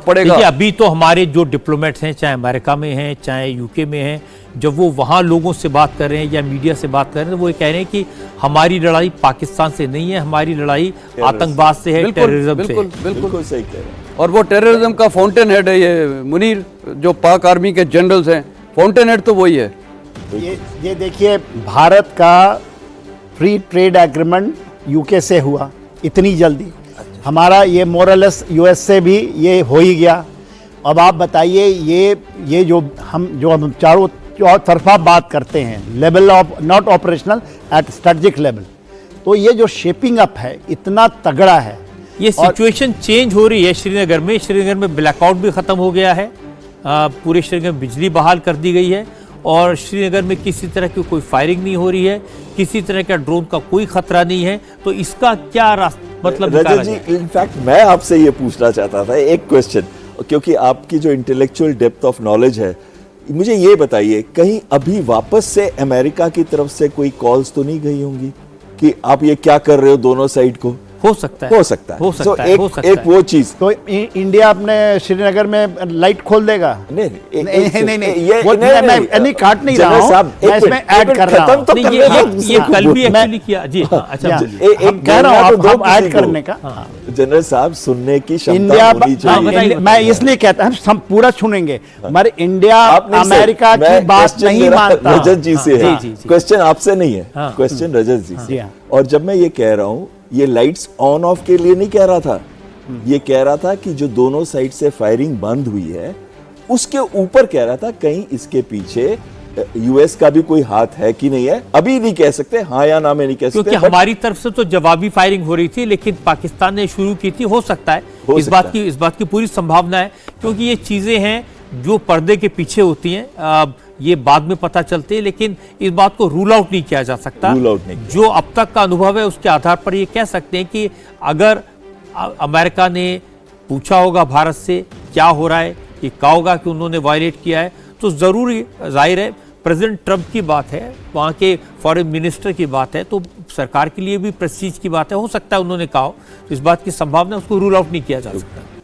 पड़ेगा। देखिए अभी तो हमारे जो डिप्लोमेट्स हैं, चाहे अमेरिका में हैं चाहे यूके में हैं, जब वो वहाँ लोगों से बात कर रहे हैं या मीडिया से बात कर रहे हैं, तो वो ये कह रहे हैं कि हमारी लड़ाई पाकिस्तान से नहीं है, हमारी लड़ाई आतंकवाद से है, टेररिज्म से। बिल्कुल सही कह रहे हैं। और वो टेररिज्म का फाउंटेन हेड है ये मुनीर, जो पाक आर्मी के जनरल्स हैं, फाउंटेन हेड तो वही है। ये देखिए, भारत का फ्री ट्रेड एग्रीमेंट यूके से हुआ इतनी जल्दी, हमारा ये मोरलेस यूएस से भी ये हो ही गया। अब आप बताइए, ये जो हम चारों तरफा बात करते हैं, level of not operational at strategic level, तो ये जो शेपिंग अप है इतना तगड़ा है। ये सिचुएशन चेंज हो रही है श्रीनगर में। श्रीनगर में ब्लैकआउट भी खत्म हो गया है, पूरे श्रीनगर में बिजली बहाल कर दी गई है और श्रीनगर में किसी तरह की कोई फायरिंग नहीं हो रही है, किसी तरह का ड्रोन का कोई खतरा नहीं है। तो इसका क्या मतलब रजत जी, इनफैक्ट मैं आपसे ये पूछना चाहता था एक क्वेश्चन, क्योंकि आपकी जो इंटेलेक्चुअल डेप्थ ऑफ नॉलेज है, मुझे ये बताइए, कहीं अभी वापस से अमेरिका की तरफ से कोई कॉल्स तो नहीं गई होंगी कि आप ये क्या कर रहे हो दोनों साइड को? हो सकता है, हो सकता है, हो सकता है, हो सकता एक वो चीज तो इंडिया अपने श्रीनगर में लाइट खोल देगा? नहीं नहीं, काट नहीं रहा हूं, मैं इसमें ऐड कर रहा हूं। ये कल भी एक्चुअली किया जी। अच्छा, एक कह रहा हूं आप ऐड करने का। जनरल साहब, सुनने की क्षमता होनी चाहिए। मैं इसलिए कहता हूं, हम पूरा सुनेंगे, मगर इंडिया अमेरिका की बात नहीं मानता। रजत जी से है क्वेश्चन, आपसे नहीं है क्वेश्चन, रजत जी से। और जब मैं ये कह रहा हूं, ये लाइट्स ऑन ऑफ के लिए नहीं कह रहा था, ये कह रहा था कि जो दोनों साइड से फायरिंग बंद हुई है उसके ऊपर कह रहा था कहीं इसके पीछे यूएस का भी कोई हाथ है कि नहीं है। अभी नहीं कह सकते, हाँ या ना में नहीं कह सकते, क्योंकि हमारी तरफ से तो जवाबी फायरिंग हो रही थी, लेकिन पाकिस्तान ने शुरू की थी। हो सकता है, इस बात की पूरी संभावना है, क्योंकि ये चीजें हैं जो पर्दे के पीछे होती हैं, ये बाद में पता चलते हैं, लेकिन इस बात को रूल आउट नहीं किया जा सकता। जो अब तक का अनुभव है उसके आधार पर ये कह सकते हैं कि अगर अमेरिका ने पूछा होगा भारत से क्या हो रहा है, ये कहा होगा कि उन्होंने वायलेट किया है, तो जरूरी जाहिर है प्रेसिडेंट ट्रंप की बात है, वहाँ के फॉरेन मिनिस्टर की बात है, तो सरकार के लिए भी प्रेस्टीज की बात है। हो सकता है उन्होंने कहा हो, तो इस बात की संभावना, उसको रूल आउट नहीं किया जा सकता।